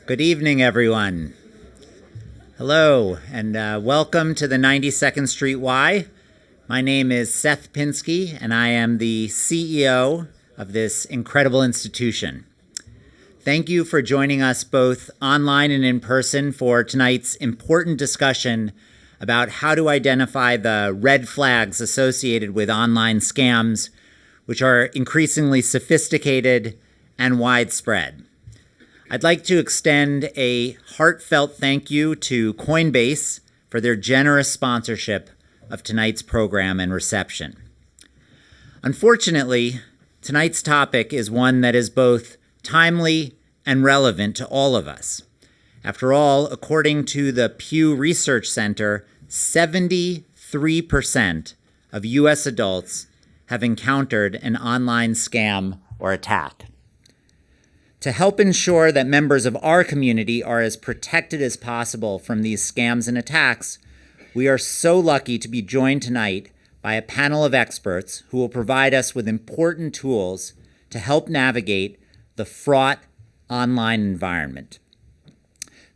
Good evening, everyone. Hello, and welcome to the 92nd Street Y. My name is Seth Pinsky, and I am the CEO of this incredible institution. Thank you for joining us both online and in person for tonight's important discussion about how to identify the red flags associated with online scams, which are increasingly sophisticated and widespread. I'd like to extend a heartfelt thank you to Coinbase for their generous sponsorship of tonight's program and reception. Unfortunately, tonight's topic is one that is both timely and relevant to all of us. After all, according to the Pew Research Center, 73% of U.S. adults have encountered an online scam or attack. To help ensure that members of our community are as protected as possible from these scams and attacks, we are so lucky to be joined tonight by a panel of experts who will provide us with important tools to help navigate the fraught online environment.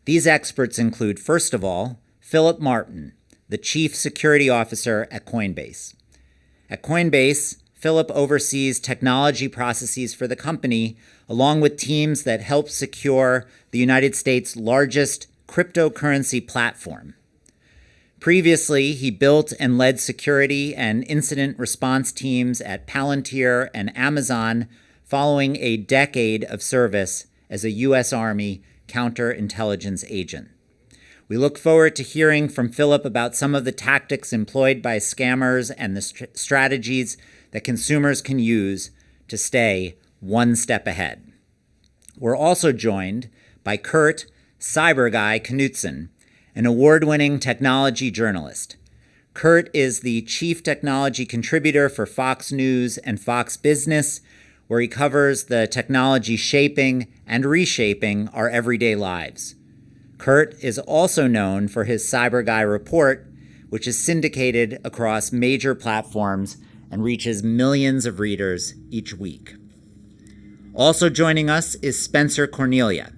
These experts include, first of all, Philip Martin, the Chief Security Officer at Coinbase. At Coinbase, Philip oversees technology processes for the company, along with teams that help secure the United States' largest cryptocurrency platform. Previously, he built and led security and incident response teams at Palantir and Amazon, following a decade of service as a U.S. Army counterintelligence agent. We look forward to hearing from Philip about some of the tactics employed by scammers and the strategies that consumers can use to stay one step ahead. We're also joined by Kurt Cyber Guy Knudsen, an award-winning technology journalist. Kurt is the chief technology contributor for Fox News and Fox Business, where he covers the technology shaping and reshaping our everyday lives. Kurt is also known for his Cyber Guy report, which is syndicated across major platforms and reaches millions of readers each week. Also joining us is Spencer Cornelia.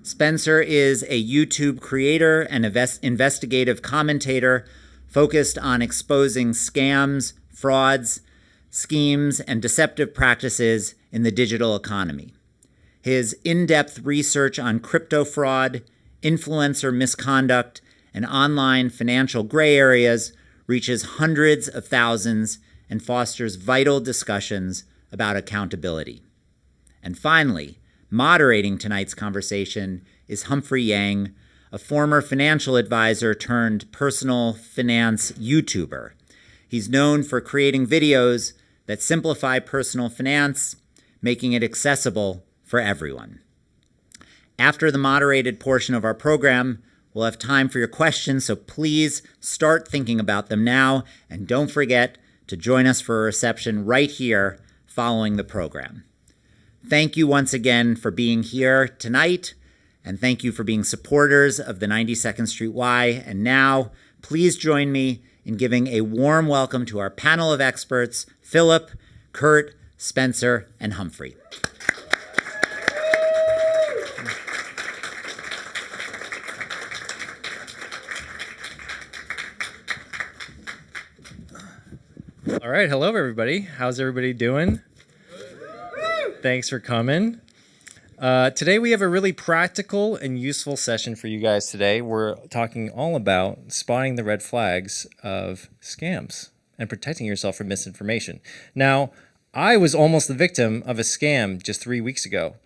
Spencer is a YouTube creator and investigative commentator focused on exposing scams, frauds, schemes, and deceptive practices in the digital economy. His in-depth research on crypto fraud, influencer misconduct, and online financial gray areas reaches hundreds of thousands and fosters vital discussions about accountability. And finally, moderating tonight's conversation is Humphrey Yang, a former financial advisor turned personal finance YouTuber. He's known for creating videos that simplify personal finance, making it accessible for everyone. After the moderated portion of our program, we'll have time for your questions, so please start thinking about them now, and don't forget to join us for a reception right here following the program. Thank you once again for being here tonight, and thank you for being supporters of the 92nd Street Y. And now, please join me in giving a warm welcome to our panel of experts, Philip, Kurt, Spencer, and Humphrey. All right, hello everybody. How's everybody doing? Thanks for coming. Today we have a really practical and useful session for you guys today. We're talking all about spotting the red flags of scams and protecting yourself from misinformation. Now, I was almost the victim of a scam just 3 weeks ago.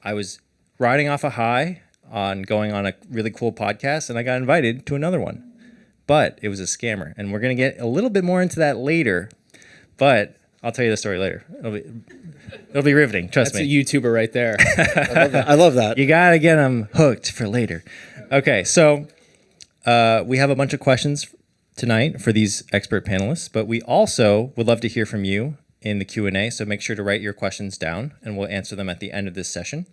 I was riding off a high on going on a really cool podcast, and I got invited to another one. But it was a scammer, and we're going to get a little bit more into that later, but I'll tell you the story later. It'll be riveting, trust me. That's a YouTuber right there. I love that. You got to get them hooked for later. Okay, so we have a bunch of questions tonight for these expert panelists, but we also would love to hear from you in the Q&A, so make sure to write your questions down, and we'll answer them at the end of this session.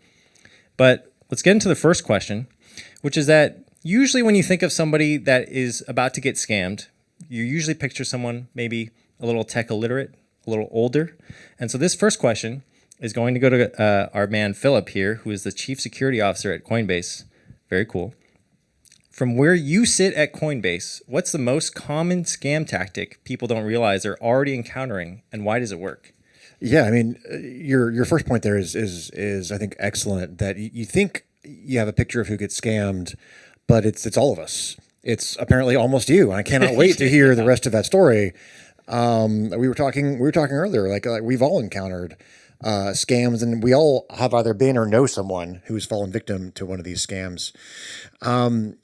But let's get into the first question, which is that usually when you think of somebody that is about to get scammed, you usually picture someone maybe a little tech-illiterate, a little older. And so this first question is going to go to our man Philip here, who is the Chief Security Officer at Coinbase. Very cool. From where you sit at Coinbase, what's the most common scam tactic people don't realize they're already encountering, and why does it work? Yeah, I mean, your first point there is I think excellent. That you think you have a picture of who gets scammed, but it's all of us. It's apparently almost you, and I cannot wait to hear the rest of that story. We were talking earlier, like we've all encountered scams, and we all have either been or know someone who's fallen victim to one of these scams. The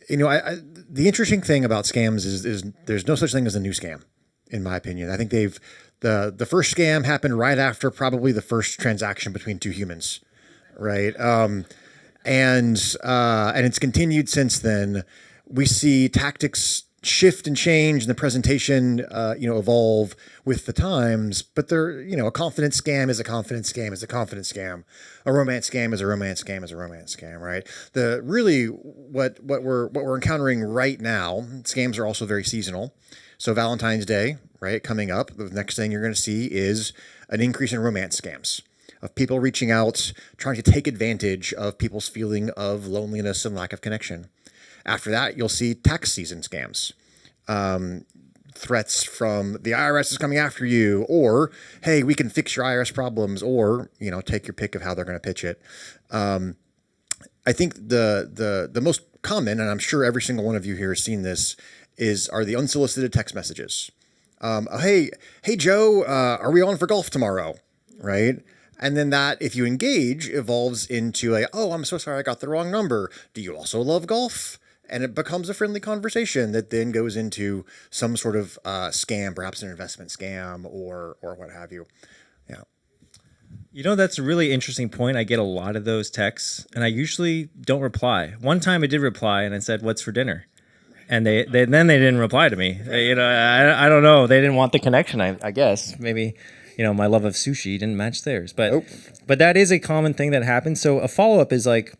interesting thing about scams is there's no such thing as a new scam, in my opinion. I think the first scam happened right after probably the first transaction between two humans, right? And it's continued since then. We see tactics shift and change and the presentation, evolve with the times, but a confidence scam is a confidence scam is a confidence scam. A romance scam is a romance scam is a romance scam, right? What we're encountering right now, scams are also very seasonal. So Valentine's Day, right, coming up, the next thing you're going to see is an increase in romance scams, of people reaching out, trying to take advantage of people's feeling of loneliness and lack of connection. After that, you'll see tax season scams. Threats from the IRS is coming after you, or, hey, we can fix your IRS problems, or, take your pick of how they're going to pitch it. I think the most common, and I'm sure every single one of you here has seen this, are the unsolicited text messages. Hey Joe, are we on for golf tomorrow? Right? And then that, if you engage, evolves into oh, I'm so sorry, I got the wrong number. Do you also love golf? And it becomes a friendly conversation that then goes into some sort of scam, perhaps an investment scam or what have you. Yeah. That's a really interesting point. I get a lot of those texts, and I usually don't reply. One time I did reply, and I said, "What's for dinner?" And they didn't reply to me. I don't know. They didn't want the connection. I guess maybe my love of sushi didn't match theirs. But that is a common thing that happens. So a follow up is like,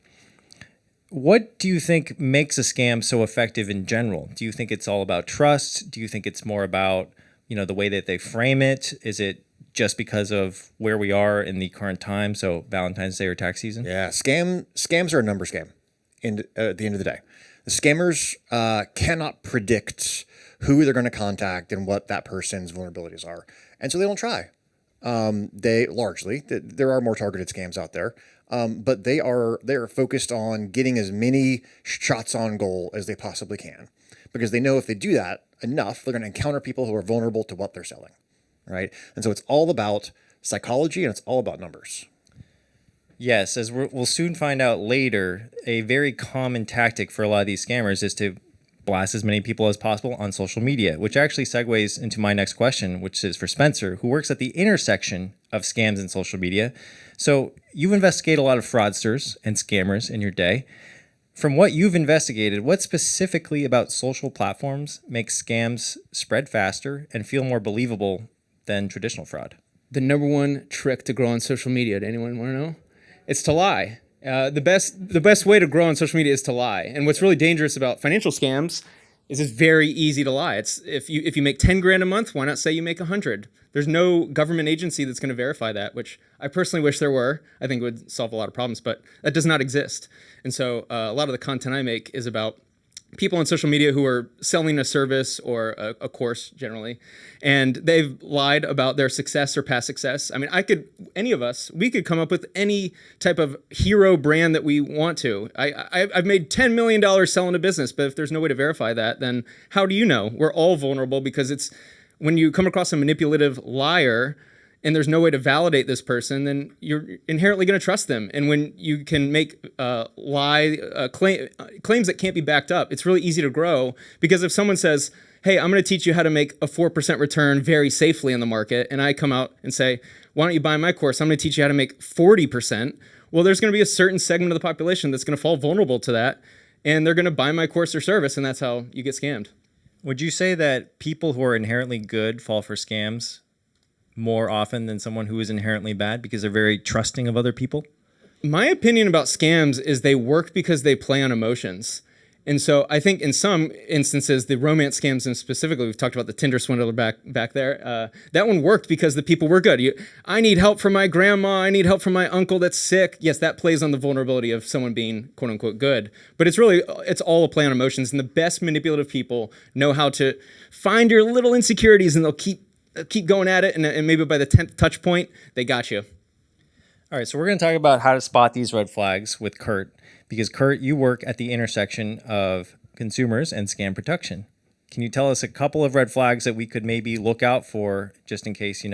what do you think makes a scam so effective in general? Do you think it's all about trust? Do you think it's more about, the way that they frame it? Is it just because of where we are in the current time? So Valentine's Day or tax season? Yeah, scams are a number game at the end of the day. The scammers cannot predict who they're going to contact and what that person's vulnerabilities are. And so they don't try. There are more targeted scams out there. But they are focused on getting as many shots on goal as they possibly can, because they know if they do that enough, they're going to encounter people who are vulnerable to what they're selling, right? And so it's all about psychology and it's all about numbers. Yes, as we'll soon find out later, a very common tactic for a lot of these scammers is to blast as many people as possible on social media, which actually segues into my next question, which is for Spencer, who works at the intersection of scams and social media. So you've investigated a lot of fraudsters and scammers in your day. From what you've investigated, what specifically about social platforms makes scams spread faster and feel more believable than traditional fraud? The number one trick to grow on social media, do anyone want to know? It's to lie. The best way to grow on social media is to lie. And what's really dangerous about financial scams is it's very easy to lie. It's if you make 10 grand a month, why not say you make 100? There's no government agency that's going to verify that, which I personally wish there were. I think it would solve a lot of problems, but that does not exist. And so a lot of the content I make is about people on social media who are selling a service or a course generally, and they've lied about their success or past success. I mean, any of us, we could come up with any type of hero brand that we want to. I've made $10 million selling a business, but if there's no way to verify that, then how do you know? We're all vulnerable, because it's when you come across a manipulative liar and there's no way to validate this person, then you're inherently going to trust them. And when you can make claims that can't be backed up, it's really easy to grow. Because if someone says, hey, I'm going to teach you how to make a 4% return very safely in the market, and I come out and say, why don't you buy my course? I'm going to teach you how to make 40%. Well, there's going to be a certain segment of the population that's going to fall vulnerable to that, and they're going to buy my course or service, and that's how you get scammed. Would you say that people who are inherently good fall for scams more often than someone who is inherently bad because they're very trusting of other people? My opinion about scams is they work because they play on emotions. And so I think in some instances, the romance scams, and specifically, we've talked about the Tinder swindler back there. That one worked because the people were good. I need help from my grandma. I need help from my uncle that's sick. Yes, that plays on the vulnerability of someone being quote unquote good. But it's all a play on emotions. And the best manipulative people know how to find your little insecurities, and they'll keep going at it. And maybe by the 10th touch point, they got you. All right, so we're going to talk about how to spot these red flags with Kurt, because Kurt, you work at the intersection of consumers and scam protection. Can you tell us a couple of red flags that we could maybe look out for, just in case,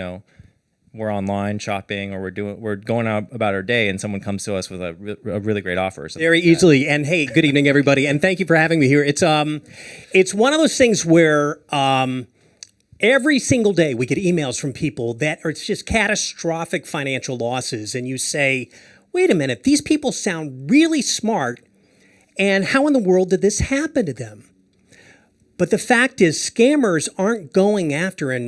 we're online shopping or we're going out about our day and someone comes to us with a really great offer or something? Very easily. And hey, good evening, everybody, and thank you for having me here. It's one of those things where every single day we get emails from people that are just catastrophic financial losses, and you say, wait a minute, these people sound really smart, and how in the world did this happen to them? But the fact is, scammers aren't going after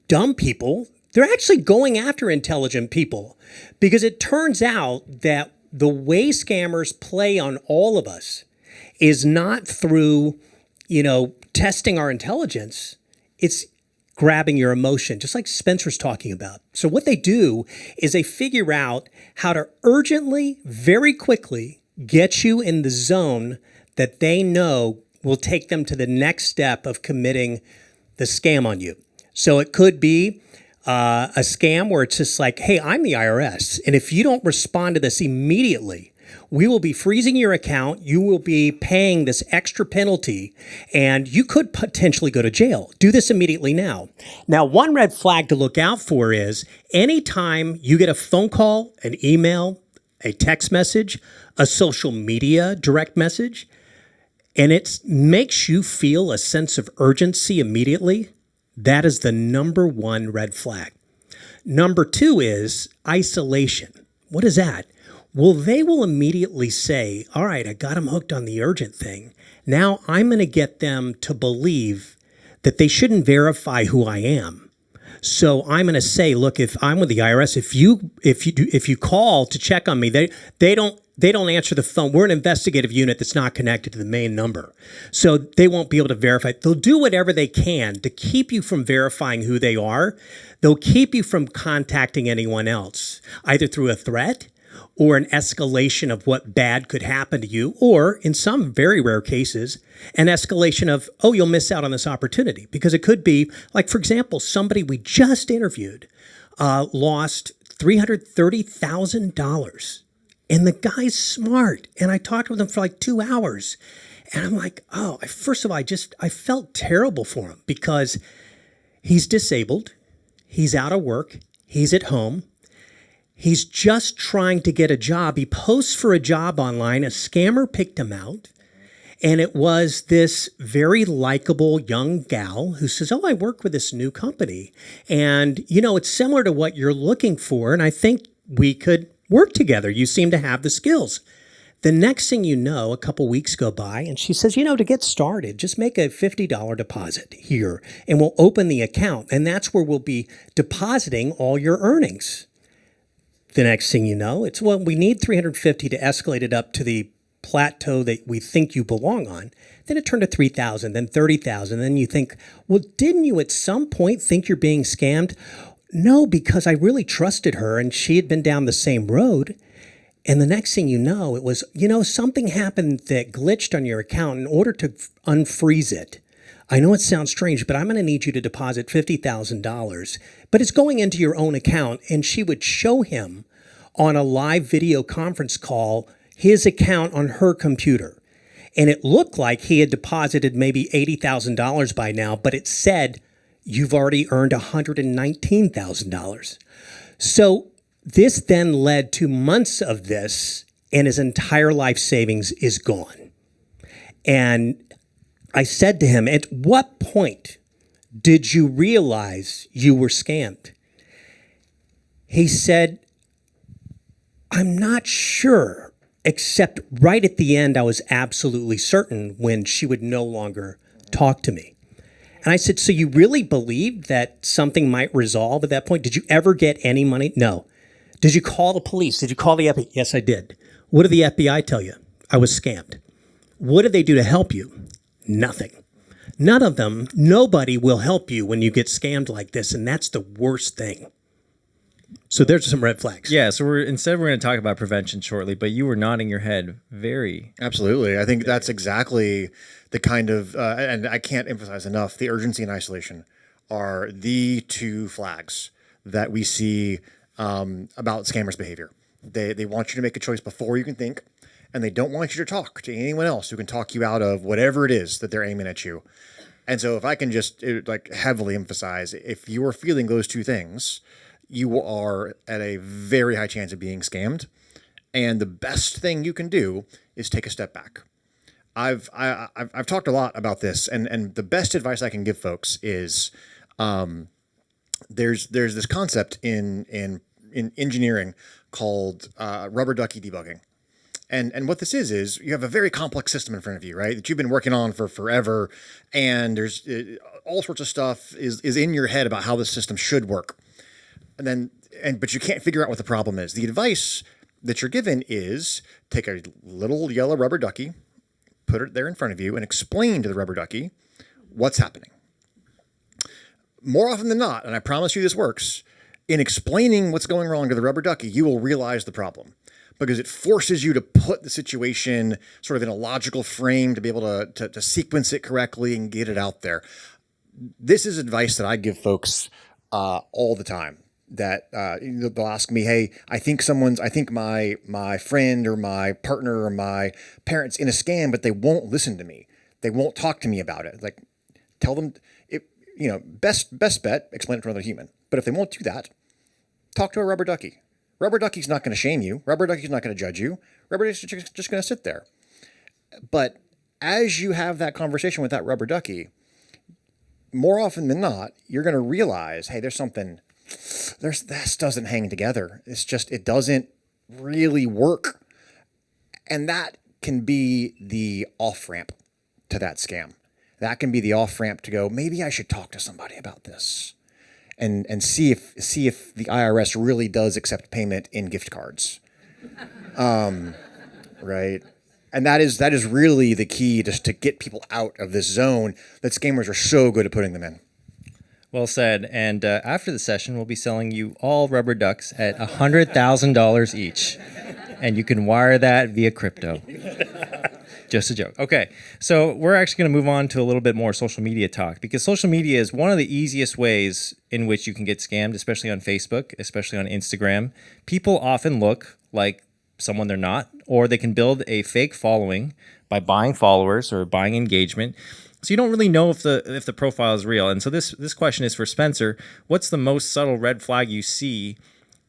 dumb people. They're actually going after intelligent people, because it turns out that the way scammers play on all of us is not through, testing our intelligence. It's grabbing your emotion, just like Spencer's talking about. So what they do is they figure out how to urgently, very quickly get you in the zone that they know will take them to the next step of committing the scam on you. So it could be a scam where it's just like, hey, I'm the IRS, and if you don't respond to this immediately, we will be freezing your account, you will be paying this extra penalty, and you could potentially go to jail. Do this immediately now. Now, one red flag to look out for is anytime you get a phone call, an email, a text message, a social media direct message, and it makes you feel a sense of urgency immediately, that is the number one red flag. Number two is isolation. What is that? Well, they will immediately say, all right, I got them hooked on the urgent thing. Now I'm going to get them to believe that they shouldn't verify who I am. So I'm going to say, look, if I'm with the IRS, if you call to check on me, they don't answer the phone. We're an investigative unit that's not connected to the main number. So they won't be able to verify. They'll do whatever they can to keep you from verifying who they are. They'll keep you from contacting anyone else, either through a threat or an escalation of what bad could happen to you, or in some very rare cases, an escalation of, oh, you'll miss out on this opportunity. Because it could be, like, for example, somebody we just interviewed lost $330,000. And the guy's smart. And I talked with him for like 2 hours. And I'm like, oh, first of all, I felt terrible for him, because he's disabled. He's out of work. He's at home. He's just trying to get a job. He posts for a job online. A scammer picked him out. And it was this very likable young gal who says, oh, I work with this new company. And, it's similar to what you're looking for. And I think we could work together. You seem to have the skills. The next thing you know, a couple weeks go by, and she says, to get started, just make a $50 deposit here, and we'll open the account. And that's where we'll be depositing all your earnings. The next thing you know, it's, well, we need 350 to escalate it up to the plateau that we think you belong on. Then it turned to 3,000, then 30,000. Then you think, well, didn't you at some point think you're being scammed? No, because I really trusted her, and she had been down the same road. And the next thing you know, it was, something happened that glitched on your account. In order to unfreeze it, I know it sounds strange, but I'm going to need you to deposit $50,000. But it's going into your own account. And she would show him on a live video conference call his account on her computer. And it looked like he had deposited maybe $80,000 by now, but it said, you've already earned $119,000. So this then led to months of this, and his entire life savings is gone. And I said to him, at what point did you realize you were scammed? He said, I'm not sure, except right at the end, I was absolutely certain when she would no longer talk to me. And I said, so you really believed that something might resolve at that point? Did you ever get any money? No. Did you call the police? Did you call the FBI? Yes, I did. What did the FBI tell you? I was scammed. What do they do to help you? Nothing. None of them, nobody will help you when you get scammed like this, and that's the worst thing. So there's some red flags. Yeah, so we're going to talk about prevention shortly, but you were nodding your head very. Absolutely. I think that's exactly the kind of, and I can't emphasize enough, the urgency and isolation are the two flags that we see about scammers' behavior. They want you to make a choice before you can think, and they don't want you to talk to anyone else who can talk you out of whatever it is that they're aiming at you. And so if I can just heavily emphasize, if you are feeling those two things, you are at a very high chance of being scammed. And the best thing you can do is take a step back. I've talked a lot about this, and the best advice I can give folks is there's this concept in engineering called rubber ducky debugging. And what this is you have a very complex system in front of you, right, that you've been working on for forever, and there's all sorts of stuff is in your head about how the system should work. But you can't figure out what the problem is. The advice that you're given is take a little yellow rubber ducky, put it there in front of you, and explain to the rubber ducky what's happening. More often than not, and I promise you this works, in explaining what's going wrong to the rubber ducky, you will realize the problem, because it forces you to put the situation sort of in a logical frame to be able to sequence it correctly and get it out there. This is advice that I give folks all the time. That they'll ask me, hey, I think my friend or my partner or my parents in a scam, but they won't listen to me. They won't talk to me about it. Like, tell them, best bet, explain it to another human. But if they won't do that, talk to a rubber ducky. Rubber ducky's not going to shame you. Rubber ducky's not going to judge you. Rubber ducky's just going to sit there. But as you have that conversation with that rubber ducky, more often than not, you're going to realize, hey, this doesn't hang together. It doesn't really work. And that can be the off-ramp to that scam. That can be the off-ramp to go, maybe I should talk to somebody about this and see if the IRS really does accept payment in gift cards. Right? And that is really the key just to get people out of this zone that scammers are so good at putting them in. Well said. And after the session, we'll be selling you all rubber ducks at $100,000 each. And you can wire that via crypto. Just a joke. Okay, so we're actually going to move on to a little bit more social media talk, because social media is one of the easiest ways in which you can get scammed, especially on Facebook, especially on Instagram. People often look like someone they're not, or they can build a fake following by buying followers or buying engagement. So you don't really know if the profile is real. And so this question is for Spencer. What's the most subtle red flag you see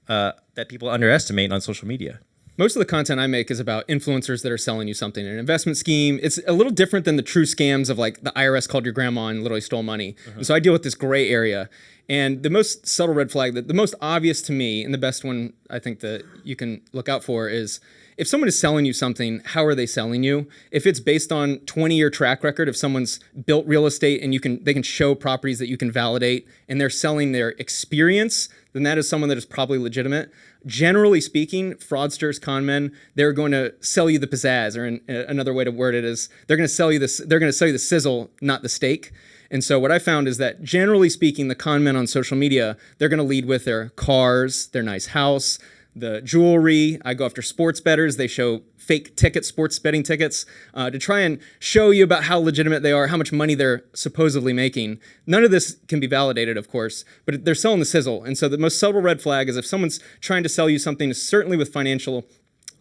that people underestimate on social media? Most of the content I make is about influencers that are selling you something, an investment scheme. It's a little different than the true scams of like the IRS called your grandma and literally stole money. And so I deal with this gray area. And the most subtle red flag, the most obvious to me, and the best one I think that you can look out for is if someone is selling you something, how are they selling you? If it's based on 20-year track record, if someone's built real estate and they can show properties that you can validate, and they're selling their experience, then that is someone that is probably legitimate. Generally speaking, fraudsters, con men, they're going to sell you the pizzazz, or another way to word it is they're going to sell you this. They're going to sell you the sizzle, not the steak. And so what I found is that generally speaking, the con men on social media, they're going to lead with their cars, their nice house, the jewelry. I go after sports bettors. They show fake tickets, sports betting tickets, to try and show you about how legitimate they are, how much money they're supposedly making. None of this can be validated, of course, but they're selling the sizzle. And so the most subtle red flag is if someone's trying to sell you something, certainly with financial,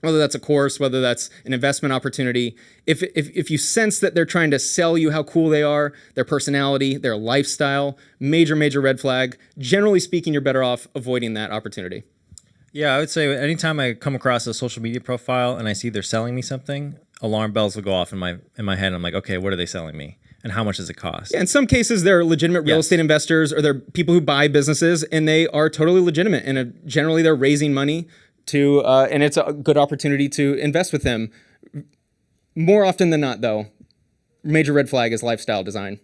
whether that's a course, whether that's an investment opportunity, if you sense that they're trying to sell you how cool they are, their personality, their lifestyle, major red flag. Generally speaking, you're better off avoiding that opportunity. Yeah, I would say anytime I come across a social media profile and I see they're selling me something, alarm bells will go off in my head. I'm like, okay, what are they selling me? And how much does it cost? Yeah, in some cases, they're legitimate real estate investors, or they're people who buy businesses, and they are totally legitimate. And generally, they're raising money and it's a good opportunity to invest with them. More often than not, though, major red flag is lifestyle design.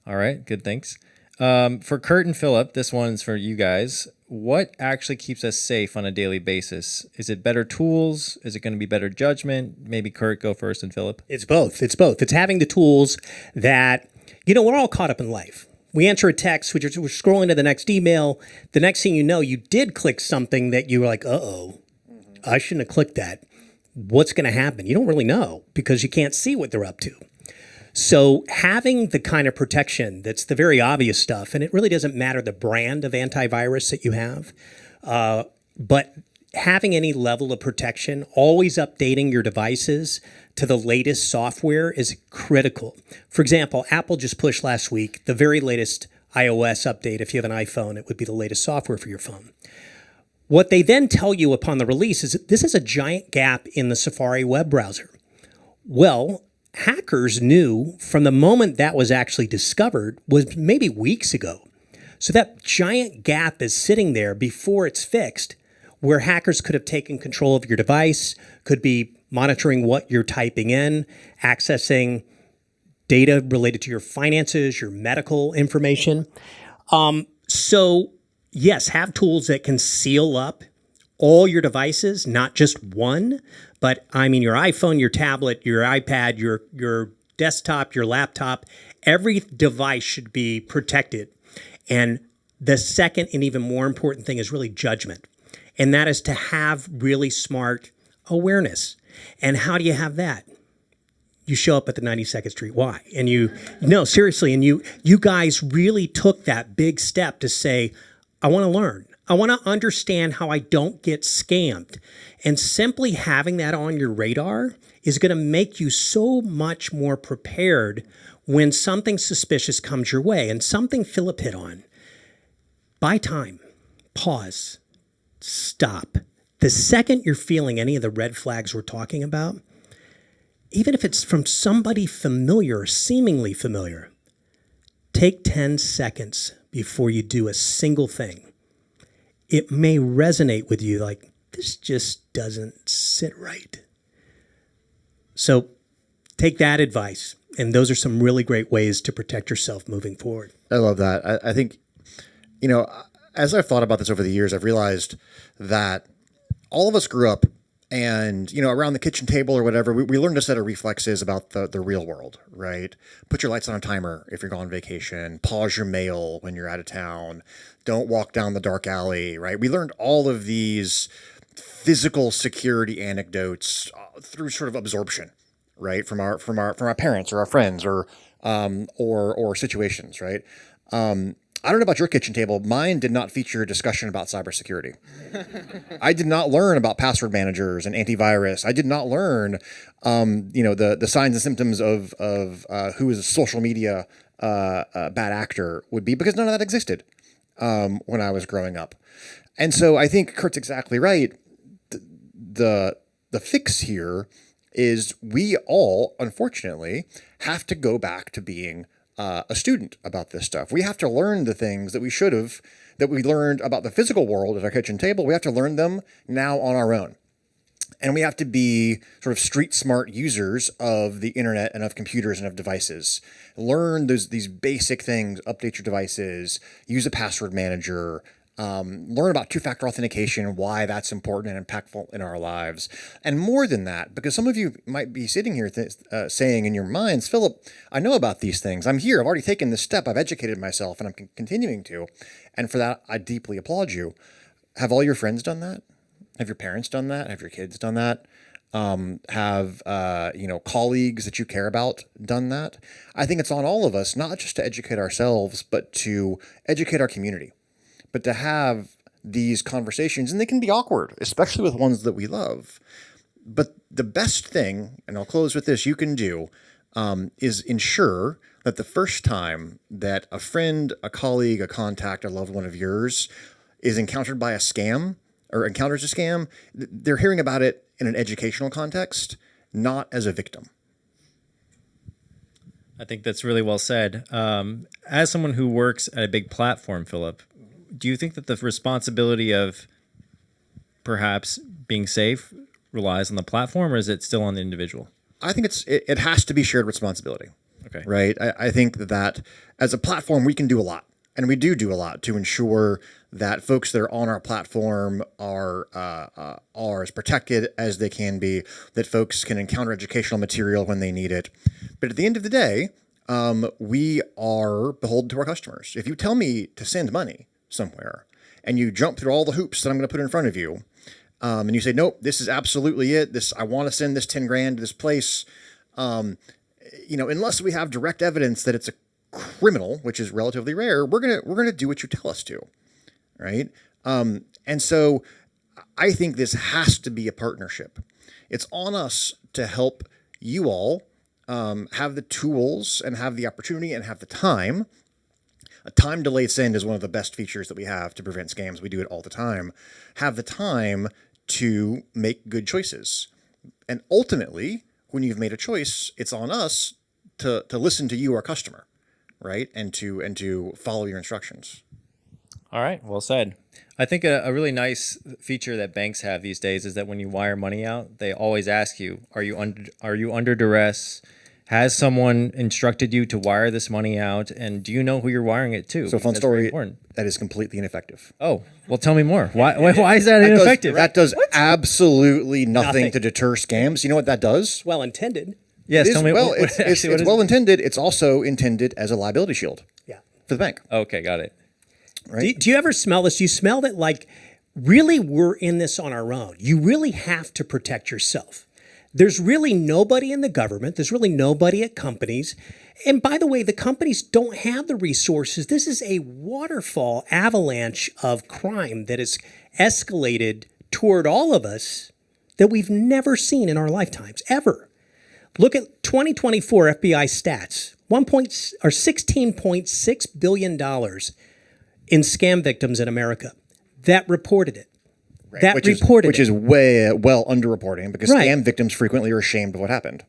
All right, good, thanks. For Kurt and Philip, this one's for you guys. what actually keeps us safe on a daily basis? Is it better tools? Is it going to be better judgment? Maybe Kurt, go first, and Philip. It's both. It's both. It's having the tools that, we're all caught up in life. We answer a text, we're scrolling to the next email. The next thing you know, you did click something that you were like, uh-oh, I shouldn't have clicked that. What's going to happen? You don't really know because you can't see what they're up to. So having the kind of protection that's the very obvious stuff, and it really doesn't matter the brand of antivirus that you have, but having any level of protection, always updating your devices to the latest software is critical. For example, Apple just pushed last week the very latest iOS update. If you have an iPhone, it would be the latest software for your phone. What they then tell you upon the release is that this is a giant gap in the Safari web browser. Well, hackers knew from the moment that was actually discovered was maybe weeks ago. So that giant gap is sitting there before it's fixed, where hackers could have taken control of your device, could be monitoring what you're typing in, accessing data related to your finances, your medical information. So yes, have tools that can seal up all your devices, not just one, but your iPhone, your tablet, your iPad, your desktop, your laptop, every device should be protected. And the second and even more important thing is really judgment. And that is to have really smart awareness. And how do you have that? You show up at the 92nd Street Y. And seriously, and you guys really took that big step to say, I want to learn. I want to understand how I don't get scammed. And simply having that on your radar is going to make you so much more prepared when something suspicious comes your way. And something Philip hit on. Buy time. Pause. Stop. The second you're feeling any of the red flags we're talking about, even if it's from somebody familiar or seemingly familiar, take 10 seconds before you do a single thing. It may resonate with you like, this just doesn't sit right. So take that advice. And those are some really great ways to protect yourself moving forward. I love that. I think, as I've thought about this over the years, I've realized that all of us grew up and, around the kitchen table or whatever, we learned a set of reflexes about the real world, right? Put your lights on a timer if you're going on vacation, pause your mail when you're out of town, don't walk down the dark alley, right? We learned all of these physical security anecdotes through sort of absorption, right? From our parents or our friends or situations, right? I don't know about your kitchen table. Mine did not feature a discussion about cybersecurity. I did not learn about password managers and antivirus. I did not learn, the signs and symptoms of who is a social media bad actor would be, because none of that existed when I was growing up. And so I think Kurt's exactly right. The fix here is we all, unfortunately, have to go back to being a student about this stuff. We have to learn the things that we learned about the physical world at our kitchen table. We have to learn them now on our own. And we have to be sort of street smart users of the internet and of computers and of devices. Learn these basic things, update your devices, use a password manager, learn about two-factor authentication, why that's important and impactful in our lives. And more than that, because some of you might be sitting here saying in your minds, Philip, I know about these things. I'm here. I've already taken this step. I've educated myself, and I'm continuing to. And for that, I deeply applaud you. Have all your friends done that? Have your parents done that? Have your kids done that? Have colleagues that you care about done that? I think it's on all of us, not just to educate ourselves, but to educate our community. But to have these conversations, and they can be awkward, especially with ones that we love. But the best thing, and I'll close with this, you can do is ensure that the first time that a friend, a colleague, a contact, a loved one of yours is encountered by a scam or encounters a scam, they're hearing about it in an educational context, not as a victim. I think that's really well said. As someone who works at a big platform, Philip, do you think that the responsibility of perhaps being safe relies on the platform, or is it still on the individual? I think it has to be shared responsibility. Okay. Right. I think that as a platform, we can do a lot, and we do a lot to ensure that folks that are on our platform are as protected as they can be, that folks can encounter educational material when they need it. But at the end of the day, we are beholden to our customers. If you tell me to send money somewhere and you jump through all the hoops that I'm going to put in front of you, and you say, nope, this is absolutely it. I want to send this 10 grand to this place. Unless we have direct evidence that it's a criminal, which is relatively rare, we're gonna do what you tell us to, right? And so I think this has to be a partnership. It's on us to help you all have the tools and have the opportunity and have the time. A time delayed send is one of the best features that we have to prevent scams. We do it all the time. Have the time to make good choices. And ultimately, when you've made a choice, it's on us to listen to you, our customer, right? And to follow your instructions. All right, well said. I think a really nice feature that banks have these days is that when you wire money out, they always ask you, are you under duress? Has someone instructed you to wire this money out? And do you know who you're wiring it to? So fun story, that is completely ineffective. Oh, well, tell me more. Why is that ineffective? That does absolutely nothing to deter scams. You know what that does? Well intended. Yes, tell me. It's well intended. It's also intended as a liability shield. Yeah. For the bank. Okay, got it. Right? Do you ever smell this? You smell it like, really, we're in this on our own. You really have to protect yourself. There's really nobody in the government. There's really nobody at companies. And by the way, the companies don't have the resources. This is a waterfall avalanche of crime that has escalated toward all of us that we've never seen in our lifetimes, ever. Look at 2024 FBI stats, $16.6 billion in scam victims in America. That reported it. Right. Which is way well underreporting because scam victims frequently are ashamed of what happened.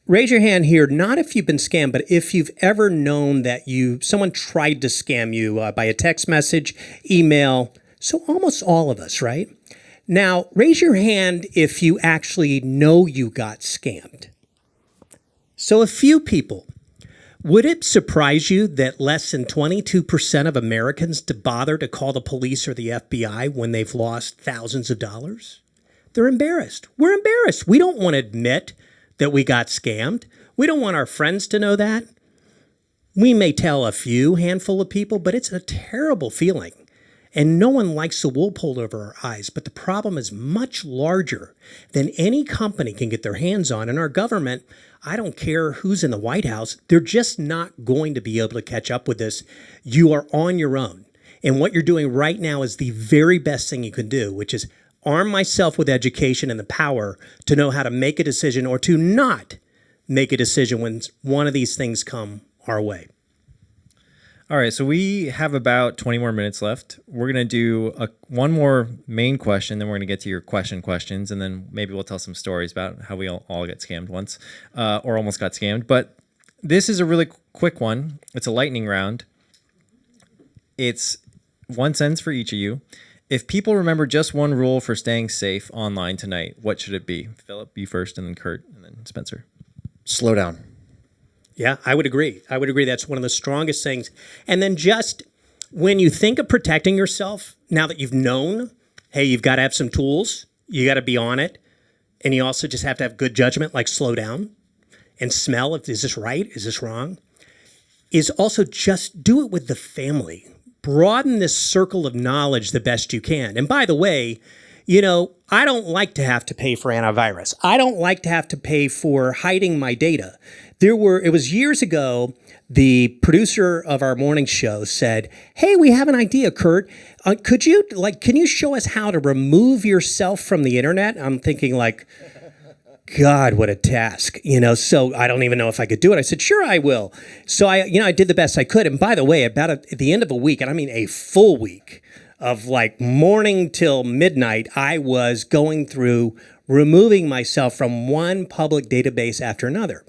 Raise your hand here, not if you've been scammed, but if you've ever known that someone tried to scam you by a text message, email. So almost all of us, right? Now, raise your hand if you actually know you got scammed. So a few people. Would it surprise you that less than 22% of Americans bother to call the police or the FBI when they've lost thousands of dollars? They're embarrassed. We're embarrassed. We don't want to admit that we got scammed. We don't want our friends to know that. We may tell a handful of people, but it's a terrible feeling. And no one likes the wool pulled over our eyes. But the problem is much larger than any company can get their hands on. And our government, I don't care who's in the White House, they're just not going to be able to catch up with this. You are on your own. And what you're doing right now is the very best thing you can do, which is arm myself with education and the power to know how to make a decision or to not make a decision when one of these things come our way. All right, so we have about 20 more minutes left. We're going to do one more main question, then we're going to get to your questions, and then maybe we'll tell some stories about how we all get scammed once or almost got scammed. But this is a really quick one. It's a lightning round. It's one sentence for each of you. If people remember just one rule for staying safe online tonight, what should it be? Philip, you first, and then Kurt, and then Spencer. Slow down. Yeah, I would agree. That's one of the strongest things. And then just when you think of protecting yourself, now that you've known, hey, you've got to have some tools, you got to be on it, and you also just have to have good judgment, like slow down and smell if is this right, is this wrong, is also just do it with the family. Broaden this circle of knowledge the best you can. And by the way, I don't like to have to pay for antivirus. I don't like to have to pay for hiding my data. It was years ago, the producer of our morning show said, hey, we have an idea, Kurt. Can you show us how to remove yourself from the internet? I'm thinking God, what a task, so I don't even know if I could do it. I said, sure, I will. So I did the best I could. And by the way, at the end of a week, and I mean a full week of morning till midnight, I was going through removing myself from one public database after another.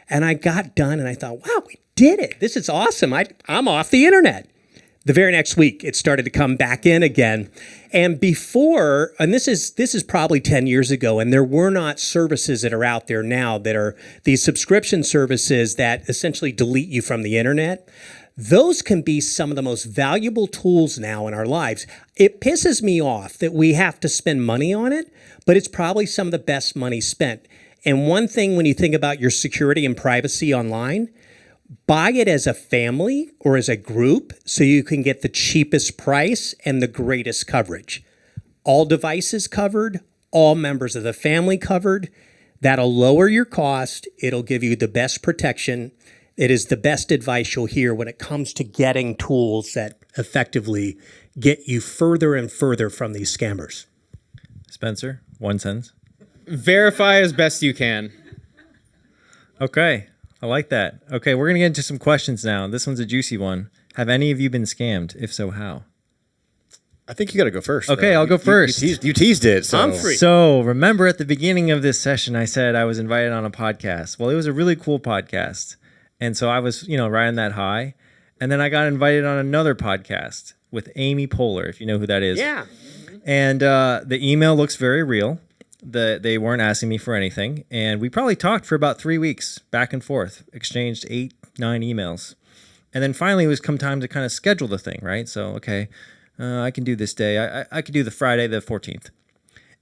And I got done and I thought, wow, we did it. This is awesome. I'm off the internet. The very next week, it started to come back in again. And before, and this is probably 10 years ago, and there were not services that are out there now that are these subscription services that essentially delete you from the internet. Those can be some of the most valuable tools now in our lives. It pisses me off that we have to spend money on it, but it's probably some of the best money spent. And one thing when you think about your security and privacy online, buy it as a family or as a group so you can get the cheapest price and the greatest coverage. All devices covered, all members of the family covered. That'll lower your cost. It'll give you the best protection. It is the best advice you'll hear when it comes to getting tools that effectively get you further and further from these scammers. Spencer, 1 sentence. Verify as best you can. Okay, I like that. Okay, we're going to get into some questions now. This one's a juicy one. Have any of you been scammed? If so, how? I think you got to go first. Okay, though. I'll go first. You teased it. So. I'm free. So remember at the beginning of this session, I said I was invited on a podcast. Well, it was a really cool podcast. And so I was, riding that high. And then I got invited on another podcast with Amy Poehler, if you know who that is. Yeah. And the email looks very real. They weren't asking me for anything. And we probably talked for about 3 weeks, back and forth, exchanged 8, 9 emails. And then finally it was come time to kind of schedule the thing, right? So, okay, I can do this day. I could do the Friday the 14th.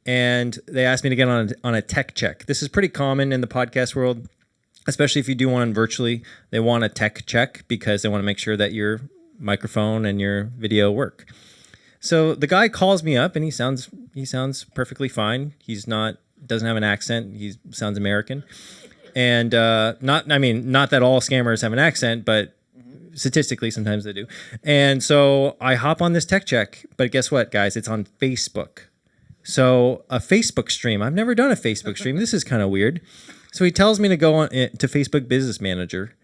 And they asked me to get on a tech check. This is pretty common in the podcast world, especially if you do one virtually. They want a tech check because they want to make sure that your microphone and your video work. So the guy calls me up and he sounds perfectly fine. Doesn't have an accent. He sounds American. And not that all scammers have an accent, but statistically sometimes they do. And so I hop on this tech check, but guess what, guys? It's on Facebook. So a Facebook stream. I've never done a Facebook stream. This is kind of weird. So he tells me to go on to Facebook Business Manager.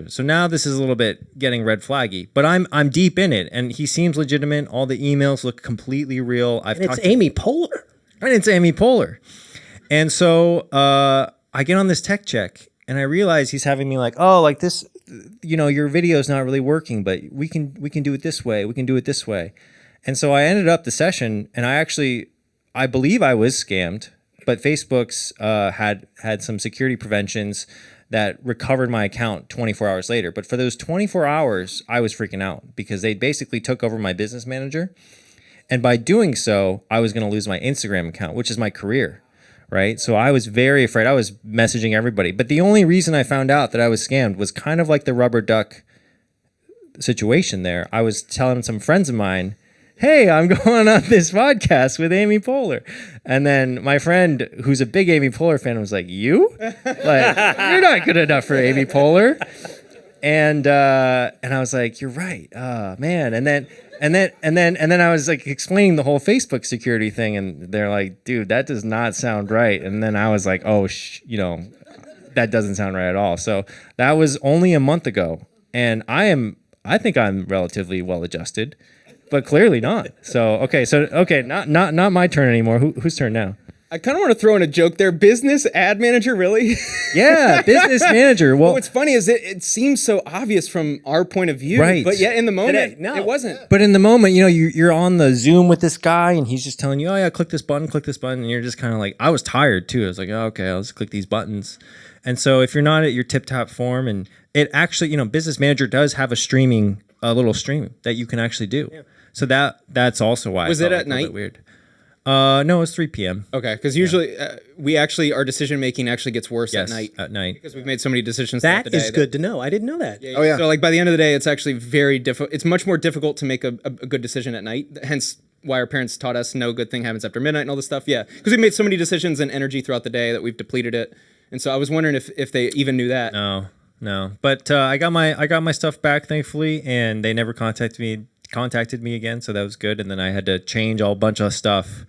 So now this is a little bit getting red flaggy, but I'm deep in it, and he seems legitimate. All the emails look completely real. It's Amy Poehler. And it's Amy Poehler. And so I get on this tech check, and I realize he's having me like this, your video is not really working, but we can do it this way. We can do it this way. And so I ended up the session, and I believe I was scammed, but Facebook's had some security preventions that recovered my account 24 hours later. But for those 24 hours, I was freaking out because they basically took over my business manager. And by doing so, I was going to lose my Instagram account, which is my career, right? So I was very afraid. I was messaging everybody. But the only reason I found out that I was scammed was kind of like the rubber duck situation there. I was telling some friends of mine, hey, I'm going on this podcast with Amy Poehler. And then my friend, who's a big Amy Poehler fan, was like, you? You're not good enough for Amy Poehler. And I was like, you're right. Man. And then I was like explaining the whole Facebook security thing, and they're like, dude, that does not sound right. And then I was like, oh, that doesn't sound right at all. So that was only a month ago. And I think I'm relatively well adjusted. But clearly not. So not my turn anymore. Whose turn now? I kind of want to throw in a joke there. Business ad manager, really? Yeah, business manager. Well, what's funny is it seems so obvious from our point of view, right? But yet in the moment, it wasn't. But in the moment, you're on the Zoom with this guy, and he's just telling you, oh yeah, click this button, and you're just kind of like, I was tired too. I was like, oh, okay, I'll just click these buttons. And so if you're not at your tip-top form, and it actually, business manager does have a little stream that you can actually do. Yeah. So that's also why. Was it at night? Weird. No, it was 3 p.m. Okay, because usually our decision making actually gets worse at night. At night, because we've made so many decisions. That That is good to know. I didn't know that. Oh yeah. So by the end of the day, it's actually very difficult. It's much more difficult to make a good decision at night. Hence why our parents taught us no good thing happens after midnight and all this stuff. Yeah, because we've made so many decisions and energy throughout the day that we've depleted it. And so I was wondering if they even knew that. No. But I got my stuff back, thankfully, and they never contacted me again, so that was good. And then I had to change a bunch of stuff,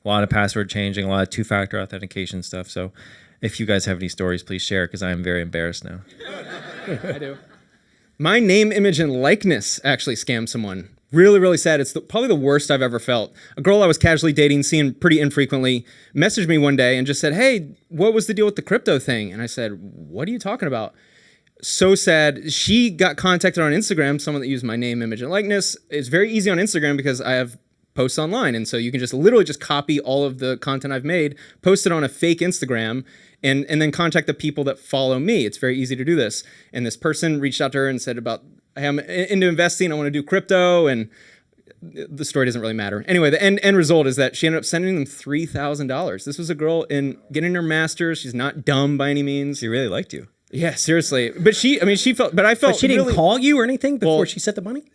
a lot of password changing, a lot of two-factor authentication stuff. So if you guys have any stories, please share, because I am very embarrassed now. I do. My name, image, and likeness actually scammed someone. Really, really sad. It's probably the worst I've ever felt. A girl I was casually dating, seeing pretty infrequently, messaged me one day and just said, hey, what was the deal with the crypto thing? And I said, what are you talking about? So sad. She got contacted on Instagram, someone that used my name, image, and likeness. It's very easy on Instagram because I have posts online. And so you can just literally just copy all of the content I've made, post it on a fake Instagram, and then contact the people that follow me. It's very easy to do this. And this person reached out to her and said hey, I'm into investing, I want to do crypto, and the story doesn't really matter. Anyway, the end result is that she ended up sending them $3,000. This was a girl in getting her master's. She's not dumb by any means. She really liked you. Yeah, seriously. But she felt, but I felt But she didn't really, call you or anything before she sent the money?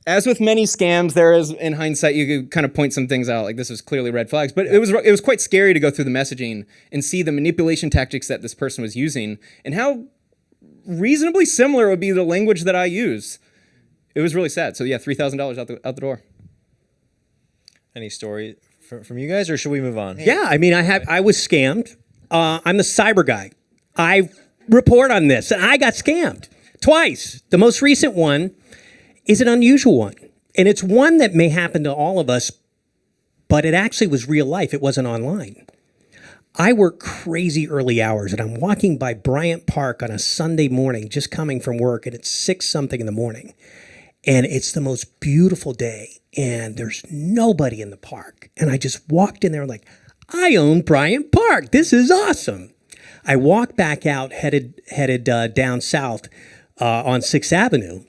as with many scams, there is, in hindsight, you could kind of point some things out, like this was clearly red flags. But it was quite scary to go through the messaging and see the manipulation tactics that this person was using and how reasonably similar would be the language that I use. It was really sad. So yeah, $3,000 out the door. Any story from you guys, or should we move on? Yeah, I mean, I was scammed. I'm the cyber guy. I report on this, and I got scammed twice. The most recent one is an unusual one, and it's one that may happen to all of us, but it actually was real life. It wasn't online. I work crazy early hours, and I'm walking by Bryant Park on a Sunday morning, just coming from work, and it's 6-something in the morning, and it's the most beautiful day, and there's nobody in the park, and I just walked in there like, I own Bryant Park. This is awesome. I walked back out, headed down south on 6th Avenue,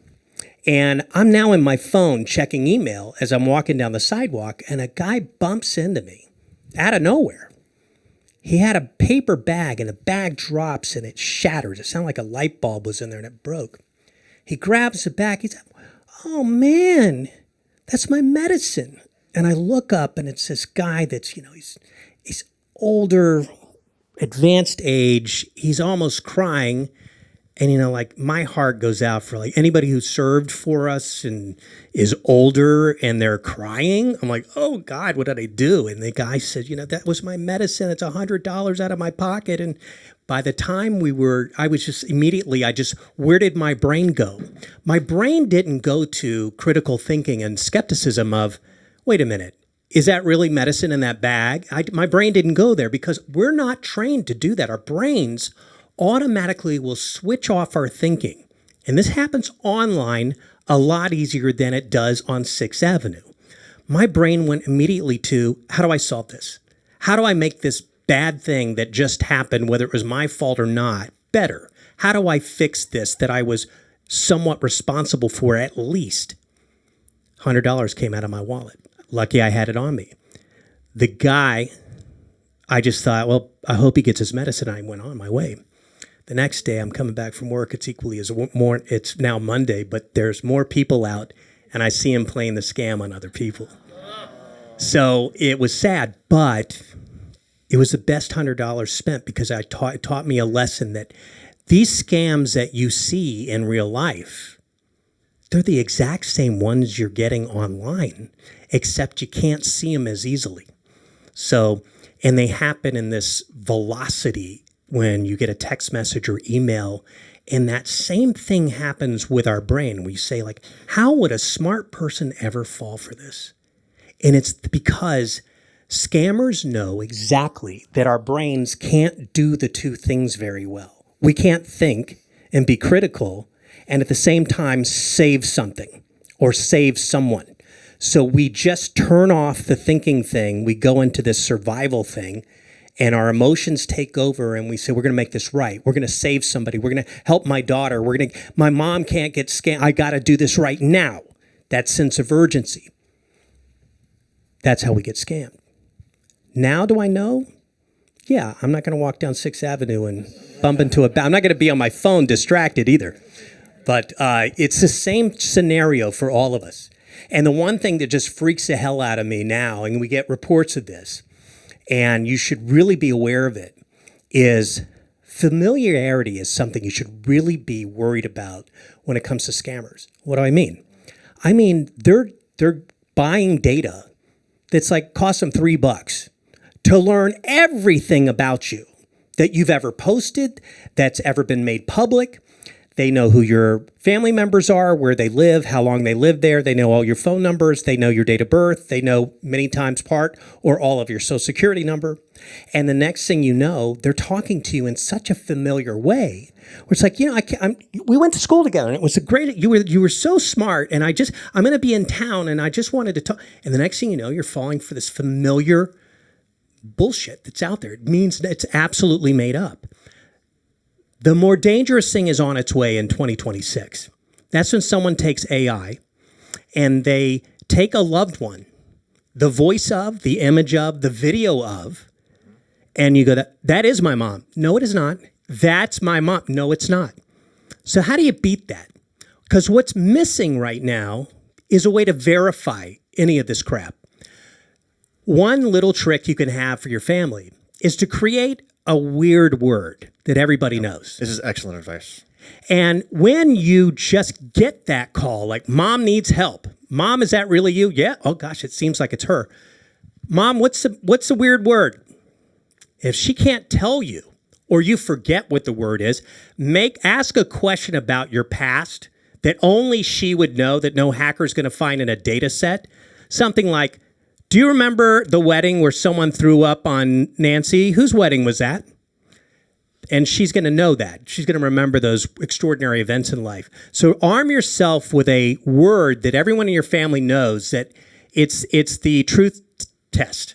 and I'm now in my phone checking email as I'm walking down the sidewalk, and a guy bumps into me out of nowhere. He had a paper bag, and the bag drops, and it shatters. It sounded like a light bulb was in there, and it broke. He grabs the bag. He said, oh, man, that's my medicine. And I look up, and it's this guy that's, he's older, advanced age. He's almost crying. And, like, my heart goes out for, like, anybody who served for us and is older and they're crying. I'm like, oh, God, what did I do? And the guy said, that was my medicine. It's $100 out of my pocket. And by the time where did my brain go? My brain didn't go to critical thinking and skepticism of, wait a minute, is that really medicine in that bag? My brain didn't go there because we're not trained to do that. Our brains automatically will switch off our thinking. And this happens online a lot easier than it does on 6th Avenue. My brain went immediately to, how do I solve this? How do I make this bad thing that just happened, whether it was my fault or not, better? How do I fix this that I was somewhat responsible for at least? $100 came out of my wallet. Lucky I had it on me. The guy, I just thought, well, I hope he gets his medicine. I went on my way. The next day, I'm coming back from work. It's now Monday, but there's more people out, and I see him playing the scam on other people. So it was sad, but it was the best $100 spent because it taught me a lesson that these scams that you see in real life, they're the exact same ones you're getting online, except you can't see them as easily. So, and they happen in this velocity when you get a text message or email, and that same thing happens with our brain. We say, like, how would a smart person ever fall for this? And it's because scammers know exactly that our brains can't do the two things very well. We can't think and be critical and at the same time save something or save someone. So we just turn off the thinking thing. We go into this survival thing, and our emotions take over, and we say, we're going to make this right. We're going to save somebody. We're going to help my daughter. My mom can't get scammed. I got to do this right now. That sense of urgency. That's how we get scammed. Now do I know? Yeah, I'm not going to walk down 6th Avenue and bump into I'm not going to be on my phone distracted either. But it's the same scenario for all of us. And the one thing that just freaks the hell out of me now, and we get reports of this, and you should really be aware of it, is familiarity is something you should really be worried about when it comes to scammers. What do I mean? I mean, they're buying data that's like cost them $3 to learn everything about you that you've ever posted, that's ever been made public. They know who your family members are, where they live, how long they live there. They know all your phone numbers. They know your date of birth. They know many times part or all of your social security number. And the next thing you know, they're talking to you in such a familiar way. Where it's like, we went to school together, and it was a great. You were so smart, and I'm going to be in town, and I just wanted to talk. And the next thing you know, you're falling for this familiar bullshit that's out there. It means that it's absolutely made up. The more dangerous thing is on its way in 2026. That's when someone takes AI and they take a loved one, the voice of, the image of, the video of, and you go, that is my mom. No, it is not. That's my mom. No, it's not. So how do you beat that? Because what's missing right now is a way to verify any of this crap. One little trick you can have for your family is to create a weird word that everybody knows. This is excellent advice. And when you just get that call, like, Mom needs help. Mom, is that really you? Yeah. Oh gosh, it seems like it's her. Mom, what's the weird word? If she can't tell you, or you forget what the word is, ask a question about your past that only she would know, that no hacker's going to find in a data set. Something like, do you remember the wedding where someone threw up on Nancy? Whose wedding was that? And she's going to know that. She's going to remember those extraordinary events in life. So arm yourself with a word that everyone in your family knows, that it's the truth test.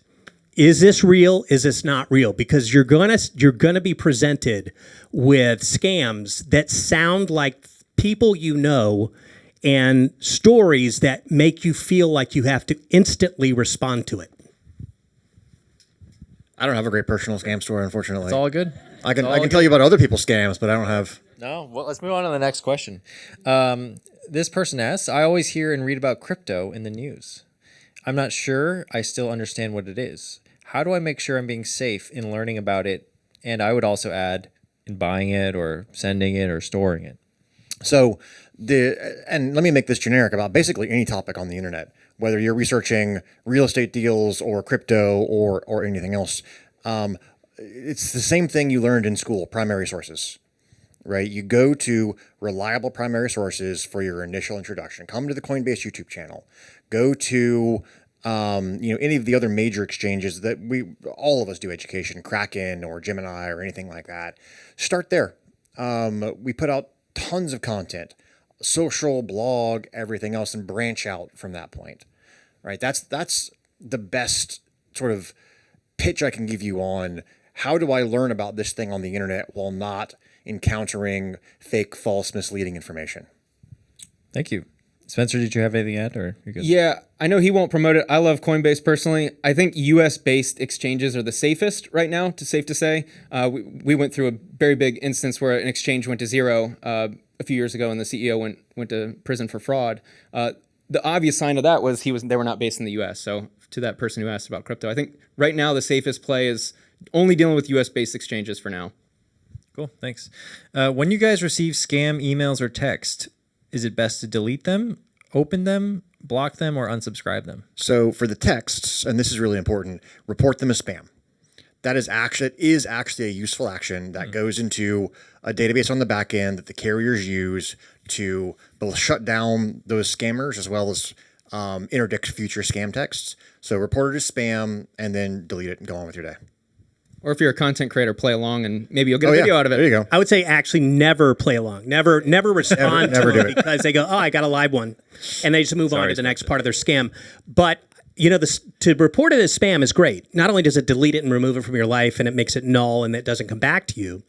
Is this real? Is this not real? Because you're gonna be presented with scams that sound like people you know, and stories that make you feel like you have to instantly respond to it. I don't have a great personal scam story, unfortunately. It's all good. I can tell you about other people's scams, but I don't have. No, well, let's move on to the next question. This person asks, I always hear and read about crypto in the news. I'm not sure I still understand what it is. How do I make sure I'm being safe in learning about it? And I would also add in buying it or sending it or storing it. So and let me make this generic about basically any topic on the internet, whether you're researching real estate deals or crypto or anything else. It's the same thing you learned in school, primary sources, right? You go to reliable primary sources for your initial introduction. Come to the Coinbase YouTube channel. Go to any of the other major exchanges that all of us do education, Kraken or Gemini or anything like that. Start there. We put out tons of content, social, blog, everything else, and branch out from that point, right? That's the best sort of pitch I can give you on how do I learn about this thing on the internet while not encountering fake, false, misleading information. Thank you. Spencer, did you have anything to add, or you're good? Yeah, I know he won't promote it. I love Coinbase personally. I think U.S.-based exchanges are the safest right now, safe to say. We went through a very big instance where an exchange went to zero a few years ago, and the CEO went to prison for fraud. The obvious sign of that was they were not based in the U.S. So to that person who asked about crypto, I think right now the safest play is only dealing with U.S.-based exchanges for now. Cool, thanks. When you guys receive scam emails or text, is it best to delete them, open them, block them, or unsubscribe them? So for the texts, and this is really important, report them as spam. That is actually a useful action that goes into a database on the back end that the carriers use to both shut down those scammers as well as interdict future scam texts. So report it as spam and then delete it and go on with your day. Or if you're a content creator, play along and maybe you'll get a video out of it. There you go. I would say actually never play along. Never respond never to do it it. because they go, oh, I got a live one. And they just move on to the next part of their scam. But to report it as spam is great. Not only does it delete it and remove it from your life and it makes it null and it doesn't come back to you,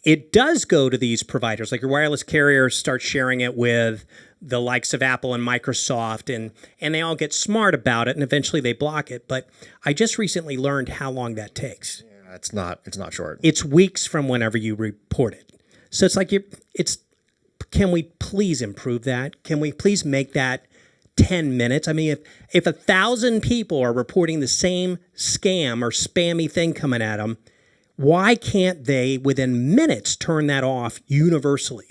it does go to these providers. Like your wireless carrier starts sharing it with the likes of Apple and Microsoft, and they all get smart about it, and eventually they block it. But I just recently learned how long that takes. It's not short. It's weeks from whenever you report it. So it's like can we please improve that? Can we please make that 10 minutes? I mean, if 1,000 people are reporting the same scam or spammy thing coming at them, why can't they within minutes turn that off universally?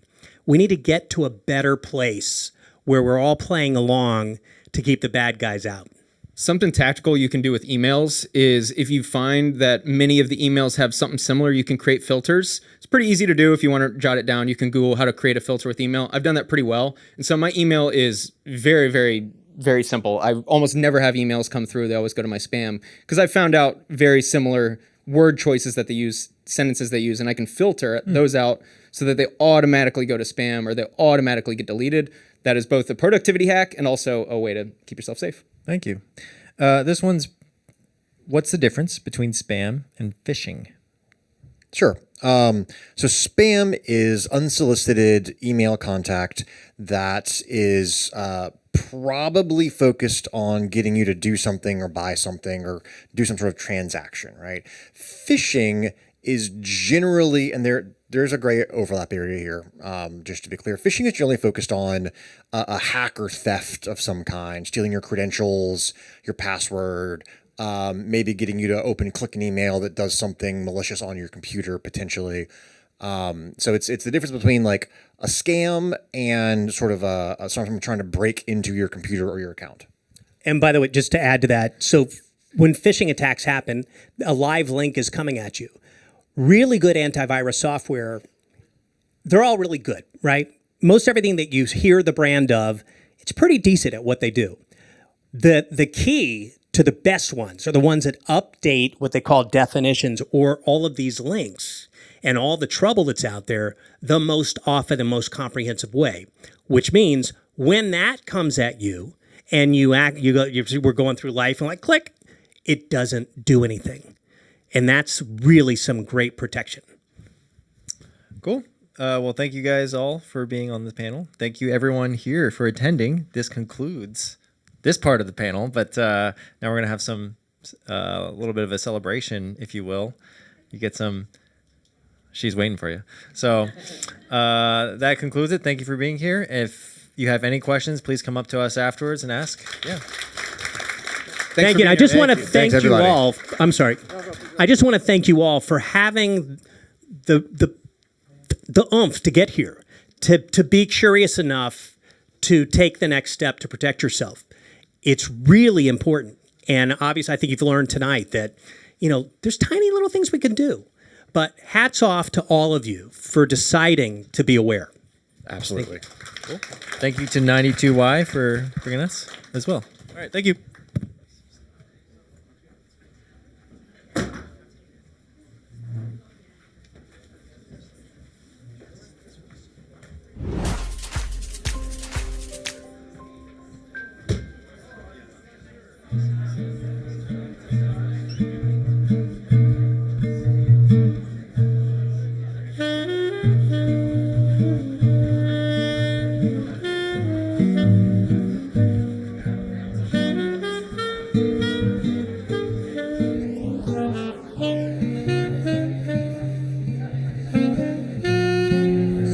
We need to get to a better place where we're all playing along to keep the bad guys out. Something tactical you can do with emails is if you find that many of the emails have something similar, you can create filters. It's pretty easy to do. If you want to jot it down, you can Google how to create a filter with email. I've done that pretty well. And so my email is very, very, very simple. I almost never have emails come through. They always go to my spam because I found out very similar word choices that they use, sentences they use, and I can filter those out so that they automatically go to spam or they automatically get deleted. That is both a productivity hack and also a way to keep yourself safe. Thank you. What's the difference between spam and phishing? Sure. So spam is unsolicited email contact that is probably focused on getting you to do something or buy something or do some sort of transaction, right? Phishing is generally, and there's a gray overlap area here, just to be clear. Phishing is generally focused on a hack or theft of some kind, stealing your credentials, your password, maybe getting you to click an email that does something malicious on your computer potentially. So it's the difference between like a scam and sort of someone trying to break into your computer or your account. And by the way, just to add to that, so when phishing attacks happen, a live link is coming at you. Really good antivirus software, they're all really good, right? Most everything that you hear the brand of, it's pretty decent at what they do. The key to the best ones are the ones that update what they call definitions or all of these links and all the trouble that's out there the most often and most comprehensive way, which means when that comes at you and we're going through life and like click, it doesn't do anything. And that's really some great protection. Cool. Well, thank you guys all for being on the panel. Thank you everyone here for attending. This concludes this part of the panel, but now we're going to have a little bit of a celebration, if you will. You get some, she's waiting for you. So that concludes it. Thank you for being here. If you have any questions, please come up to us afterwards and ask. Yeah. Thank you. I just want to thank you all. I'm sorry. I just want to thank you all for having the oomph to get here, to be curious enough to take the next step to protect yourself. It's really important. And obviously, I think you've learned tonight that, there's tiny little things we can do. But hats off to all of you for deciding to be aware. Absolutely. Cool. Thank you to 92Y for bringing us as well. All right. Thank you.